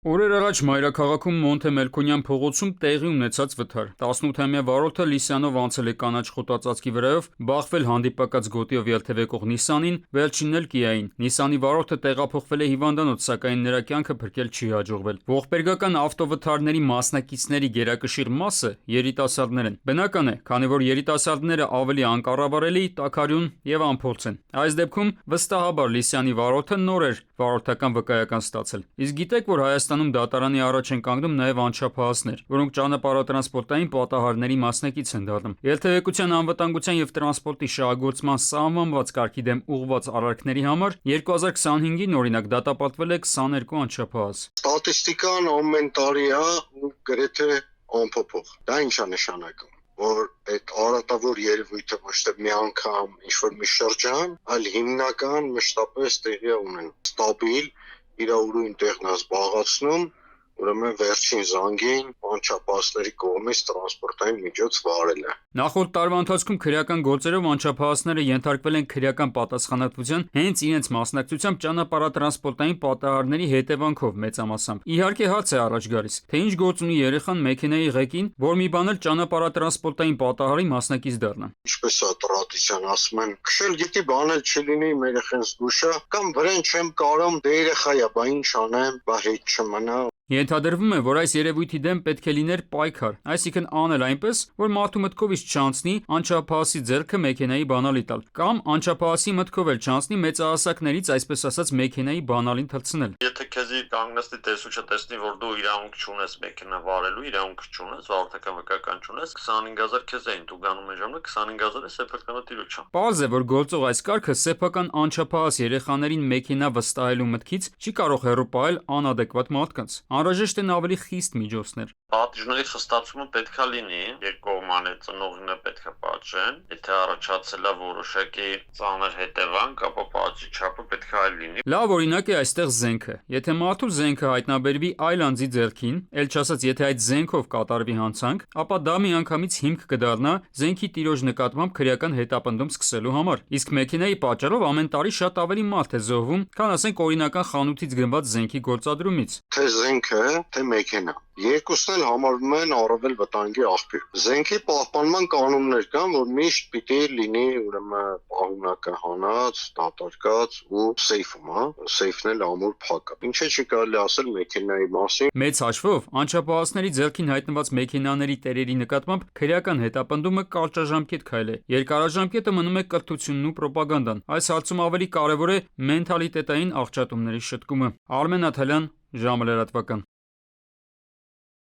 Օրեր առաջ մայրաքաղաքում Մոնթե Մելքոնյան փողոցում տեղի ունեցած վթար։ 18-ամյա վարորդը Լիսյանով անցել է կանաչ խոտածածկի վրայով, բախվել հանդիպակաց գոտիով ելթևեկող Նիսսանին, վերջինն էլ Կիային։ Նիսսանի վարորդը տեղափոխվել է հիվանդանոց, սակայն նրա կյանքը փրկել չի հաջողվել։ Ողբերգական ավտովթարների մասնակիցների գերակշիռ մասը երիտասարդներ են։ Բնական է, քանի որ երիտասարդները ավելի անկառավարելի, տաքարյուն եւ անփորձ են։ Այս դեպքում վստահաբար Լիսյանի վարորդը նոր էր վարորդական վկայական ստացել։ Իսկ գիտեք, որ Հայաստանում դատարանի առաջ են կանգնում նաև անչափահասներ, որոնք ճանապարհատրանսպորտային պատահարների մասնակից են դառնում։ Ելթևեկության անվտանգության եւ տրանսպորտի շահագործման սահմանված կարգի դեմ ուղղված արարքների համար 2025-ին օրինակ դատապարտվել է 22 անչափահաս։ Ստատիստիկան ամեն տարի է ու գրեթե անփոփոխ։ Դա ինչ է նշանակում, որ այդ արատավոր երևույթը ոչ թե մի անգամ ինչ-որ մի շրջան, այլ հիմնական մշտապես տեղի է ունենում։ Ստաբիլ իր ուրույն տեղն է զբաղեցնում, ուրեմն վերջին զանգին անչափահասների կողմից տրանսպորտային միջոց վարելը։ Նախորդ տարվա ընթացքում քրեական գործերով անչափահասները ենթարկվել են քրեական պատասխանատվության հենց իրենց մասնակցությամբ ճանապարհատրանսպորտային պատահարների հետևանքով մեծամասամբ։ Իհարկե հարց է առաջ գալիս, թե ինչ գործ ունի երեխան մեքենայի ղեկին, որ մի բան էլ ճանապարհատրանսպորտային պատահարի մասնակից դառնա։ Ինչպես է տրադիցիան ասում են, քշել գիտի բան էլ չլինի, մեր երեխան զգուշա, կամ վրան չեմ կարում, դե երեխա է, բա ինչ անեմ, բա հետ չմնա։ Ենթադրվում է, որ այս երևույթի դեմ պետք է լիներ պայքար, այսինքն անել այնպես, որ մարդու մտքովից չանցնի անչափահասի ձեռքը մեքենայի բանալի տալ, կամ անչափահասի մտքով էլ չանցնի մեծահասակներից, այսպես ասած, մեքենայի բանալին թռցնել։ Եթե քեզի կանգնեցնի տեսուչը տեսնի, որ դու իրավունք չունես մեքենա վարելու, իրավունք չունես, վարորդական վկայական չունես, 25000 քեզ էին դու գանում են ժամանակ 25000-ը սեփականա տիրույթ չա։ Պարզ է, որ գործող այս կարգը սեփական անչափահաս երեխաներին մեքենա վստահելու մտքից չի կարող հեռու պահել անադեկվատ մարդկանց։ Անհրաժեշտ են ավելի խիստ միջոցներ։ Պատիժների խստացումը պետքա լինի, երկկողմանի ծնողինը պետքա պատժեն, եթե առաջացել է որոշակի ծանր հետևանք, ապա պատժի չափը պետքա այլ լինի։ Լավ օրինակ է այստեղ զենքը։ Եթե մարդու զենքը հայտնաբերվի այլ անձի ձեռքին, ել չասած եթե այդ զենքով կատարվի հանցանք, ապա դա միանգամից հիմք կդառնա զենքի տիրոջ նկատմամբ քրեական հետապնդում սկսելու համար։ Իսկ մեքենայի պատճառով ամեն տարի շատ ավելի մարդ է զոհվում, քան ասենք օրինական խանութից գնված զենքի գործադրումից։ Թե զենքը, թե մեքենա։ Երկուսն էլ համարվում են առավել վտանգի աղբյուր։ Զենքի պահպանման կանոններ կան, որ միշտ պիտի լինի ուրեմն պահունակը հանած, դատարկած ու սեյֆում, հա, սեյֆն էլ ամուր փակ է։ Ինչը չի կարելի ասել մեքենայի մասին։ Մեծ հաշվով անչափահասների ձեռքին հայտնված մեքենաների տերերի նկատմամբ քրեական հետապնդումը կարճաժամկետ քայլ է։ Երկարաժամկետը մնում է կրթությունն ու պրոպագանդան։ Այս հարցում ավելի կարևոր է մենթալիտետային աղճատումների շտկումը։ Արմեն Աթալյան, ժամը լրատվական։